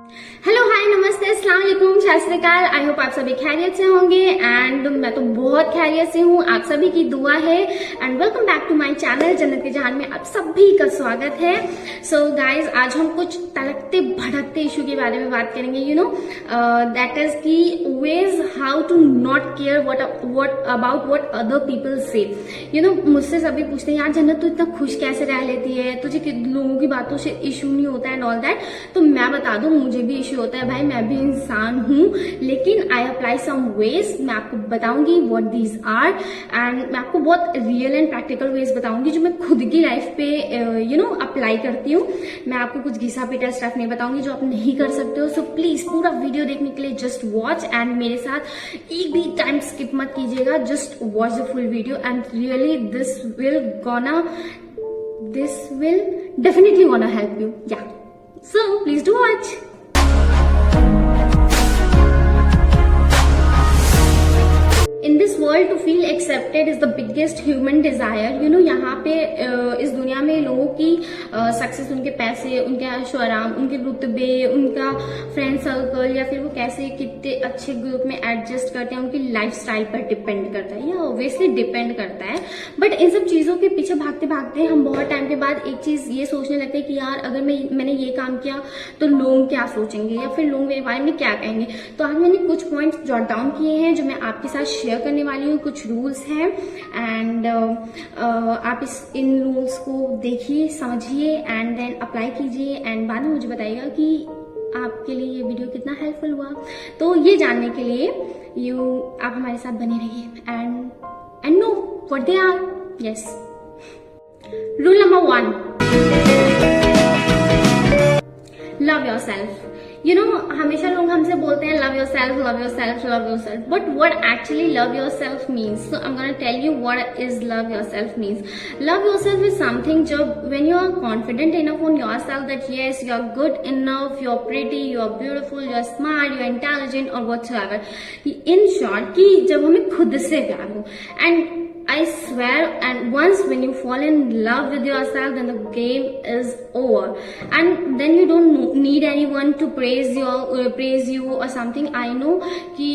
Hello hi नमस्ते अस्सलाम वालेकुम सत श्री अकाल। आई होप आप सभी खैरियत से होंगे एंड मैं तो बहुत खैरियत से हूँ। आप सभी की दुआ है and welcome back to my channel जन्नत के जहान में आप सभी का स्वागत है। सो गाइज आज हम कुछ तड़कते भड़कते इशू के बारे में बात करेंगे। You know that is key ways how to not care what about what other people say. You know मुझसे सभी पूछते हैं यार जन्नत तू इतना खुश कैसे रह लेती है, तुझे लोगों की बातों से इशू नहीं होता एंड ऑल दैट। तो मैं बता दूं मुझे भी इशू होता है भाई, मैं भी इंसान हूं, लेकिन आई अप्लाई सम वेज। मैं आपको बताऊंगी व्हाट दीज आर एंड मैं आपको बहुत रियल एंड प्रैक्टिकल वेज बताऊंगी जो मैं खुद की लाइफ पे अप्लाई करती हूँ। मैं आपको कुछ घिसा पिटा स्टफ नहीं बताऊंगी जो आप नहीं कर सकते हो। सो प्लीज पूरा वीडियो देखने के लिए जस्ट वॉच एंड मेरे साथ एक भी टाइम स्किप मत कीजिएगा। Just watch the full video and really this will definitely gonna help you. Yeah so please do watch. In this world to feel accepted is the biggest human desire. You know यहाँ पे इस दुनिया में लोगों की success, उनके पैसे, उनके ऐशो आराम, उनके रुतबे, उनका फ्रेंड सर्कल या फिर वो कैसे कितने अच्छे ग्रुप में एडजस्ट करते हैं उनकी लाइफस्टाइल पर डिपेंड करता है या ऑब्वियसली डिपेंड करता है। बट इन सब चीजों के पीछे भागते भागते हम बहुत टाइम के बाद एक चीज ये सोचने लगते हैं कि यार अगर मैंने ये काम किया तो लोग क्या सोचेंगे या फिर लोग मेरे बारे में क्या कहेंगे। तो आज मैंने कुछ पॉइंट्स जॉट डाउन किए हैं जो मैं आपके साथ शेयर करने वाली हूँ। कुछ रूल्स हैं एंड आप इन रूल्स को देखिए, समझिए एंड देन अप्लाई कीजिए एंड बाद में मुझे बताइएगा कि आपके लिए ये वीडियो कितना हेल्पफुल हुआ। तो ये जानने के लिए आप हमारे साथ बने रहिए and know what they are. Yes, rule number 1, love yourself. You know हमेशा लोग हमसे बोलते हैं love yourself, love yourself, love yourself, but what actually love yourself means. So I am gonna tell you what is love yourself means. Love yourself is something जब when you are confident enough on yourself that yes you are good enough, you are pretty, you are beautiful, you are smart, you are intelligent और whatever. In short कि जब हमें खुद से प्यार हो। एंड I swear, and once when you fall in love with yourself, then the game is over, and then you don't need anyone to praise you or something. I know कि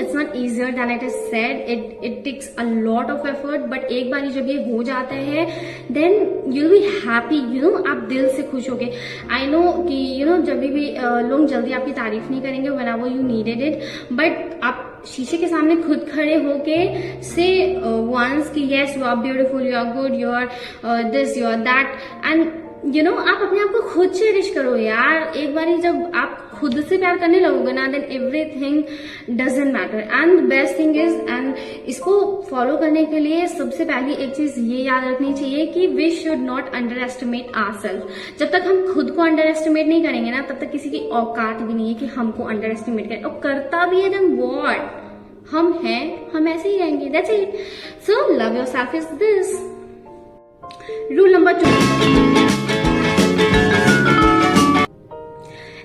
it's not easier than it is said. It takes a lot of effort, but एक बार जब ये हो जाता है, then you'll be happy. आप दिल से खुश होगे। I know कि जब भी लोग जल्दी आपकी तारीफ नहीं करेंगे whenever you needed it, but आप शीशे के सामने खुद खड़े होके से वंस कि yes you are beautiful, you are good, you are this, you are that and आप अपने आप को खुद चेरिश करो यार। एक बार जब आप खुद से प्यार करने लगोगे ना then everything doesn't matter and the best thing is and इसको फॉलो करने के लिए सबसे पहली एक चीज ये याद रखनी चाहिए कि we should not underestimate ourself. जब तक हम खुद को अंडर एस्टिमेट नहीं करेंगे ना तब तक किसी की औकात भी नहीं है कि हमको अंडर एस्टिमेट करें, और करता भी है देन व्हाट, हम हैं, हम ऐसे ही रहेंगे, that's it. So love yourself is this. Rule number 2,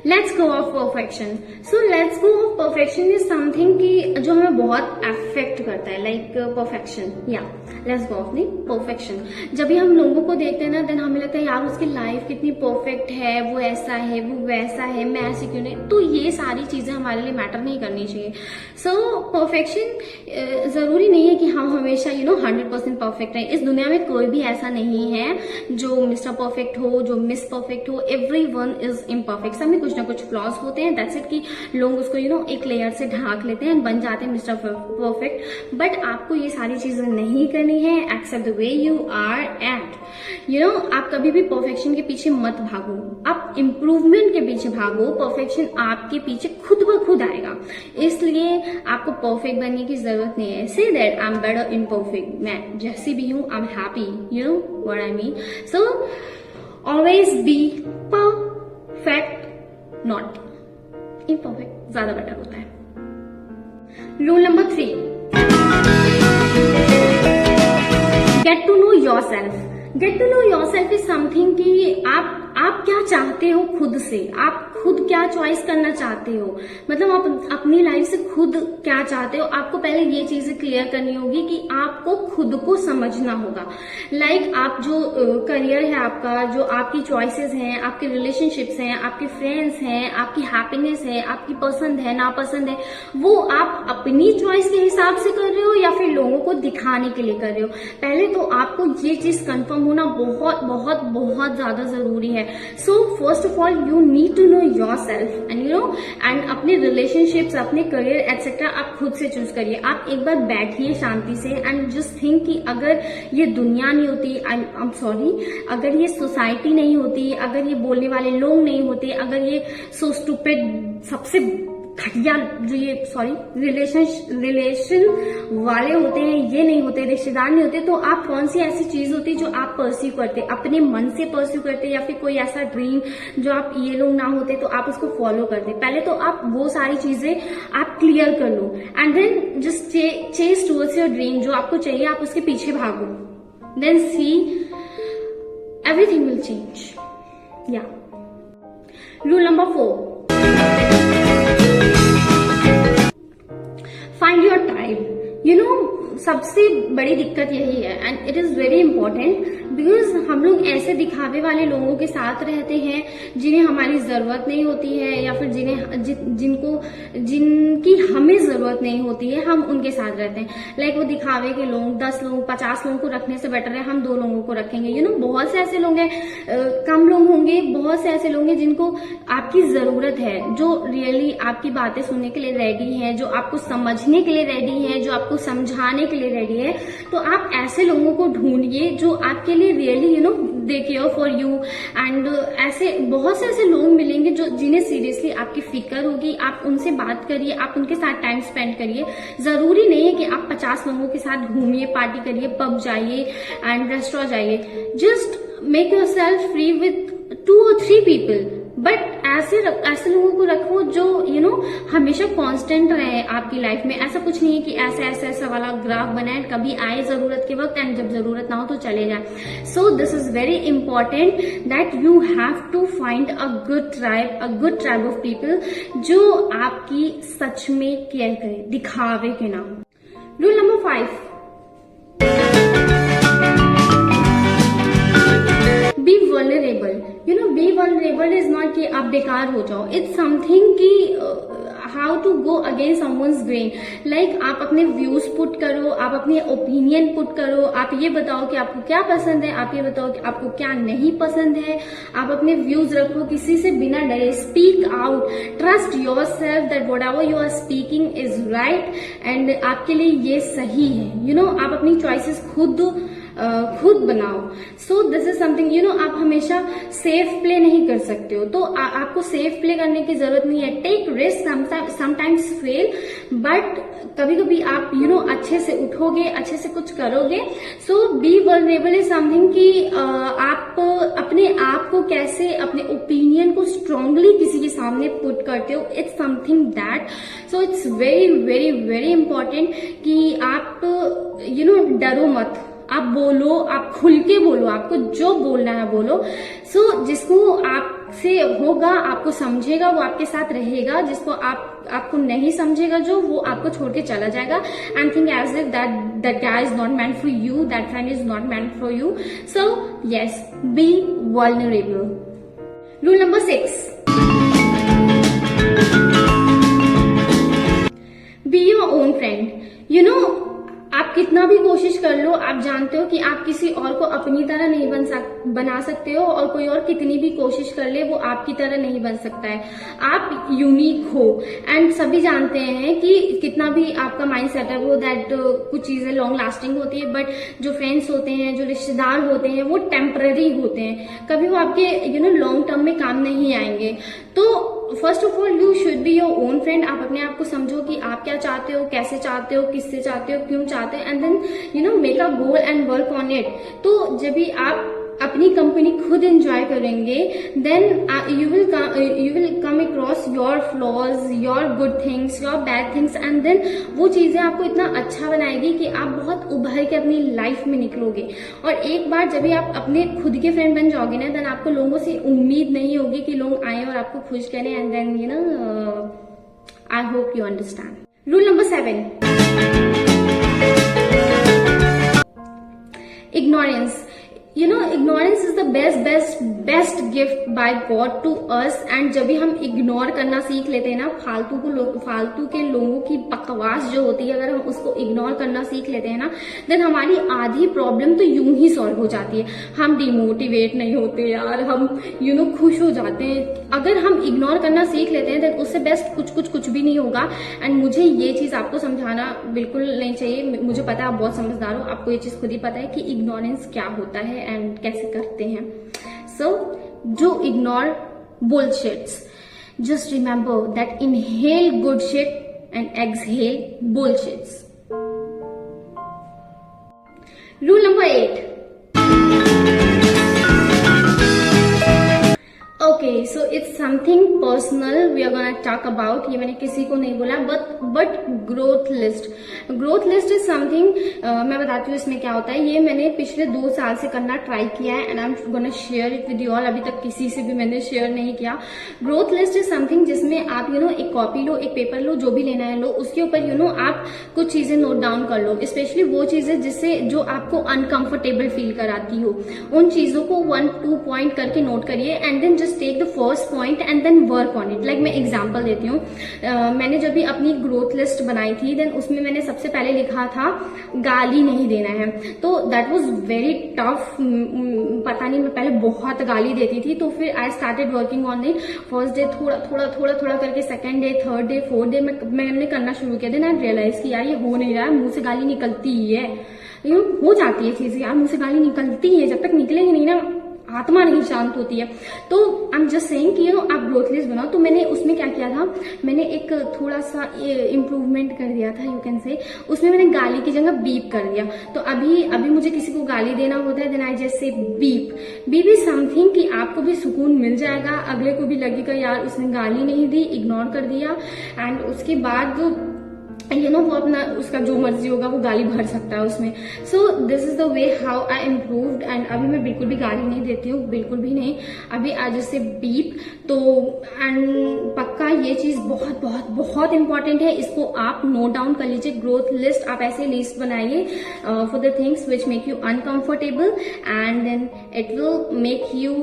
let's go of perfection. So let's go of perfection is something की जो हमें बहुत अफेक्ट करता है, लाइक परफेक्शन या let's go of the perfection. जब भी हम लोगों को देखते हैं ना देन हमें लगता है यार उसकी लाइफ कितनी परफेक्ट है, वो ऐसा है, वो वैसा है, मैं ऐसे क्यों नहीं। तो ये सारी चीजें हमारे लिए मैटर नहीं करनी चाहिए। सो परफेक्शन जरूरी नहीं है कि हम हमेशा 100% परफेक्ट रहे। इस दुनिया में कोई भी ऐसा नहीं है जो मिस्टर परफेक्ट हो, जो मिस परफेक्ट हो। एवरीवन इज इम्परफेक्ट, सब में कुछ ना कुछ फ्लॉज होते हैं। दैट्स इट कि लोग उसको एक लेयर से ढाक लेते हैं, बन जाते हैं मिस्टर परफेक्ट। बट आपको ये सारी चीजें नहीं करनी है। Accept the way you are at. आप कभी भी परफेक्शन के पीछे मत भागो, आप इम्प्रूवमेंट के पीछे भागो। परफेक्शन आपके पीछे खुद ब खुद आएगा, इसलिए आपको परफेक्ट बनने की जरूरत नहीं है। Say that I am better in perfect, मैं जैसी भी हूं I am happy, you know what I mean. So always be perfect, not imperfect, ज्यादा बेटर होता है। Rule number 3, get to know yourself. Get to know yourself is something कि आप आप क्या चाहते हो खुद से, आप खुद क्या चॉइस करना चाहते हो, मतलब आप अपनी लाइफ से खुद क्या चाहते हो। आपको पहले ये चीजें क्लियर करनी होगी कि आपको खुद को समझना होगा। लाइक आप जो करियर है आपका, जो आपकी चॉइसेस हैं, आपके रिलेशनशिप्स हैं, आपके फ्रेंड्स हैं, आपकी हैप्पीनेस है, आपकी पसंद है नापसंद है, वो आप अपनी चॉइस के हिसाब से कर रहे हो या फिर लोगों को दिखाने के लिए कर रहे हो। पहले तो आपको ये चीज कंफर्म होना बहुत बहुत बहुत ज्यादा जरूरी है। So first of all you need to know your self and and अपने रिलेशनशिप्स, अपने करियर एटसेट्रा आप खुद से चूज करिए। आप एक बार बैठिए शांति से एंड जस्ट थिंक कि अगर ये दुनिया नहीं होती, आई एम सॉरी, अगर ये सोसाइटी नहीं होती, अगर ये बोलने वाले लोग नहीं होते, अगर ये सो स्टूपिड सबसे घटिया जो ये रिलेशन वाले होते हैं, ये नहीं होते, रिश्तेदार नहीं होते, तो आप कौन सी ऐसी चीज होती जो आप परस्यू करते, अपने मन से परस्यू करते, या फिर कोई ऐसा ड्रीम जो आप, ये लोग ना होते तो आप उसको फॉलो करते। पहले तो आप वो सारी चीजें आप क्लियर कर लो and then just chase towards your dream. जो आपको चाहिए आप उसके पीछे भागो, then see everything will change. Yeah rule number 4, find your tribe. सबसे बड़ी दिक्कत यही है and it is very important because हम लोग ऐसे दिखावे वाले लोगों के साथ रहते हैं जिन्हें हमारी जरूरत नहीं होती है, या फिर जिनकी हमें जरूरत नहीं होती है, हम उनके साथ रहते हैं। लाइक वो दिखावे के लोग 10 लोग 50 लोगों को रखने से बेटर है हम 2 लोगों को रखेंगे। बहुत से ऐसे लोग हैं, कम लोग होंगे, बहुत से ऐसे लोग हैं जिनको आपकी जरूरत है, जो रियली आपकी बातें सुनने के लिए रेडी है, जो आपको समझने के लिए रेडी है, जो आपको समझाने के लिए रेडी है। तो आप ऐसे लोगों को ढूंढिए जो आपके लिए really they care for you and ऐसे बहुत से ऐसे लोग मिलेंगे जो जिन्हें सीरियसली आपकी फिक्र होगी। आप उनसे बात करिए, आप उनके साथ टाइम स्पेंड करिए। जरूरी नहीं है कि आप 50 लोगों के साथ घूमिए, पार्टी करिए, पब जाइए एंड रेस्टोरेंट जाइए। Just make your self free with 2 or 3 people, but ऐसे लोगों को रखो जो हमेशा कांस्टेंट रहे आपकी लाइफ में। ऐसा कुछ नहीं है कि ऐसा वाला ग्राफ बनाए, कभी आए जरूरत के वक्त एंड जब जरूरत ना हो तो चले जाए। So this is very important that you have to find a good tribe of people जो आपकी सच में केयर करे, दिखावे के नाम। Rule number 5, be vulnerable. Be vulnerable is not कि आप बेकार हो जाओ, इट्स समथिंग कि how to go against someone's grain. Like आप अपने व्यूज पुट करो, आप अपने ओपिनियन पुट करो, आप ये बताओ कि आपको क्या पसंद है, आप ये बताओ कि आपको क्या नहीं पसंद है, आप अपने व्यूज रखो किसी से बिना डरे। Speak out, trust your self that whatever you are speaking is right and आपके लिए ये सही है। आप अपनी चॉइसेस खुद बनाओ। सो दिस इज समथिंग आप हमेशा सेफ प्ले नहीं कर सकते हो, तो आपको सेफ प्ले करने की जरूरत नहीं है। Take risk, sometimes fail, but कभी कभी आप अच्छे से उठोगे, अच्छे से कुछ करोगे। सो बी वल्नरेबल इज समथिंग कि आप अपने आप को कैसे, अपने ओपिनियन को स्ट्रांगली किसी के सामने पुट करते हो। It's something that, so it's very very very important कि आप डरो मत, आप बोलो, आप खुल के बोलो, आपको जो बोलना है बोलो। सो जिसको आपसे होगा, आपको समझेगा, वो आपके साथ रहेगा। जिसको आपको नहीं समझेगा, जो वो आपको छोड़ के चला जाएगा and think as if that guy is not meant for you, that friend is not meant for you. So yes, be vulnerable. Rule number 6, be your own friend. आप कितना भी कोशिश कर लो, आप जानते हो कि आप किसी और को अपनी तरह नहीं बना सकते हो, और कोई और कितनी भी कोशिश कर ले वो आपकी तरह नहीं बन सकता है। आप यूनिक हो एंड सभी जानते हैं कि कितना भी आपका माइंड सेटअप हो दैट कुछ चीजें लॉन्ग लास्टिंग होती है, बट जो फ्रेंड्स होते हैं, जो रिश्तेदार होते हैं, वो टेम्पररी होते हैं, कभी वो आपके लॉन्ग टर्म में काम नहीं आएंगे। तो first of all you should be your own friend. आप अपने आप को समझो कि आप क्या चाहते हो, कैसे चाहते हो, किससे चाहते हो, क्यों चाहते हो, and then make a goal and work on it. तो जब भी आप अपनी कंपनी खुद एंजॉय करेंगे, then you will come across your flaws, your good things, your bad things, and then वो चीजें आपको इतना अच्छा बनाएगी कि आप बहुत उभर के अपनी लाइफ में निकलोगे। और एक बार जब भी आप अपने खुद के फ्रेंड बन जाओगे ना, देन आपको लोगों से उम्मीद नहीं होगी कि लोग आए और आपको खुश करें, and then you know, I hope you understand. Rule number 7, ignorance. You know, ignorance is the best gift by God to us. And जब भी हम इग्नोर करना सीख लेते हैं ना, फालतू के लोगों की बकवास जो होती है, अगर हम उसको इग्नोर करना सीख लेते हैं ना, देन हमारी आधी प्रॉब्लम तो यूं ही सॉल्व हो जाती है। हम डिमोटिवेट नहीं होते यार, हम खुश हो जाते हैं। अगर हम इग्नोर करना सीख लेते हैं, देन उससे बेस्ट कुछ भी नहीं होगा। एंड मुझे ये चीज आपको समझाना बिल्कुल नहीं चाहिए, मुझे पता है आप बहुत समझदार हो, आपको ये चीज खुद ही पता है कि इग्नोरेंस क्या होता है एंड कैसे करते हैं। सो जो ignore bullshits, just remember that inhale good shit and exhale bullshits. Rule number 8, okay, so it's something personal we are gonna talk about. ये मैंने किसी को नहीं बोला, but growth list is something, मैं बताती हूँ इसमें क्या होता है। ये मैंने पिछले 2 साल से करना ट्राई किया है, and I am gonna share it with you all. अभी तक किसी से भी मैंने शेयर नहीं किया। ग्रोथ लिस्ट इज समथिंग जिसमें आप एक कॉपी लो, एक पेपर लो, जो भी लेना है लो, उसके ऊपर आप कुछ चीजें नोट डाउन कर लो, स्पेशली वो चीजें जो आपको अनकंफर्टेबल फील कराती हो, उन चीजों को 1-2 पॉइंट करके नोट करिए, and then just take the first point and then work on it. Like मैं एग्जांपल देती हूँ, मैंने जब भी अपनी ग्रोथ लिस्ट बनाई थी, देन उसमें मैंने सबसे पहले लिखा था गाली नहीं देना है। तो दैट वाज वेरी टफ, पता नहीं, मैं पहले बहुत गाली देती थी। तो फिर I started working on it. First day थोड़ा करके, second day, third day, fourth day मैंने करना शुरू किया। देन आई रियलाइज कि यार ये हो नहीं रहा है, मुंह से गाली निकलती ही है, हो जाती है चीजें यार, मुंह से गाली निकलती है, जब तक निकलेगी नहीं ना आत्मा नहीं शांत होती है। तो आई एम जस्ट सेइंग कि आप ग्रोथ लिस्ट बनाओ। तो मैंने उसमें क्या किया था, मैंने एक थोड़ा सा इम्प्रूवमेंट कर दिया था, यू कैन से। उसमें मैंने गाली की जगह बीप कर दिया। तो अभी मुझे किसी को गाली देना होता है, then I just say beep is something कि आपको भी सुकून मिल जाएगा, अगले को भी लगेगा यार उसने गाली नहीं दी, इग्नोर कर दिया, एंड उसके बाद वो अपना उसका जो मर्जी होगा वो गाली भर सकता है उसमें। सो this is the way how I improved. And अभी मैं बिल्कुल भी गाली नहीं देती हूँ, बिल्कुल भी नहीं। अभी आज से बीप। तो एंड पक्का ये चीज बहुत बहुत बहुत इंपॉर्टेंट है, इसको आप नोट डाउन कर लीजिए। ग्रोथ लिस्ट आप ऐसे लिस्ट बनाइए for the things which make you uncomfortable, and then it will make you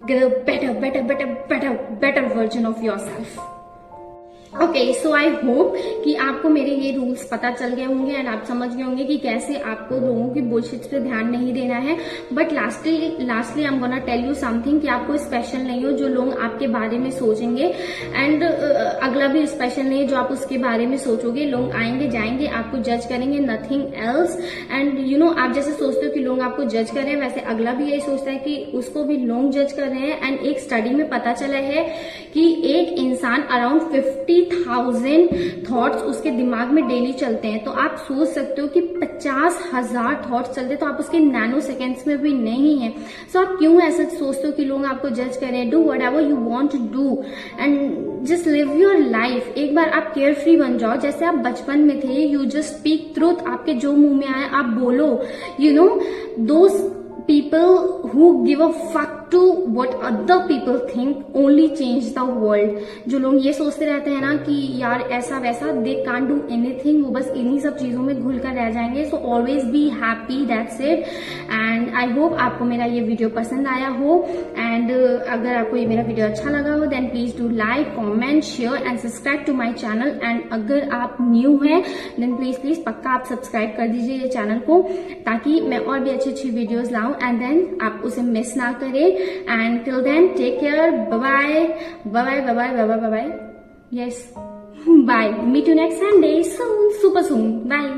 get a better version of yourself. Okay, so I hope कि आपको मेरे ये रूल्स पता चल गए होंगे एंड आप समझ गए होंगे कि कैसे आपको लोगों की बुलशिट पे ध्यान नहीं देना है। But lastly I am gonna tell you something कि आपको स्पेशल नहीं हो जो लोग आपके बारे में सोचेंगे, एंड अगला भी स्पेशल नहीं है जो आप उसके बारे में सोचोगे। लोग आएंगे जाएंगे, आपको जज करेंगे, नथिंग एल्स। एंड आप जैसे सोचते हो कि लोग आपको जज कर रहे हैं, वैसे अगला भी यही सोचता है कि उसको भी लोग जज कर रहे हैं। एंड एक स्टडी में पता चला है कि एक इंसान अराउंड 50,000 थॉट्स उसके दिमाग में डेली चलते हैं। तो आप सोच सकते हो कि 50,000 थॉट्स चलते तो आप उसके नैनो सेकेंड्स में भी नहीं है। सो आप क्यों ऐसा सोचते हो कि लोग आपको जज करें? Do whatever you want to do and just live your life. एक बार आप केयर फ्री बन जाओ, जैसे आप बचपन में थे। यू जस्ट स्पीक ट्रूथ, आपके जो मुंह में आए आप बोलो। Those people who give a fuck to what other people think only change the world। जो लोग ये सोचते रहते हैं ना कि यार ऐसा वैसा, they can't do anything, वो बस इन्हीं सब चीजों में घुल कर रह जाएंगे। So always be happy, that's it। and I hope आपको मेरा ये वीडियो पसंद आया हो, and अगर आपको ये मेरा वीडियो अच्छा लगा हो then please do like, comment, share and subscribe to my channel। and अगर आप न्यू हैं then please पक्का आप सब्सक्राइब कर दीजिए ये चैनल को, ताकि मैं और भी अच्छी videos लाऊं and then आप उसे मिस ना करें। and till then take care, bye bye, yes, bye, meet you next Sunday soon, super soon, bye।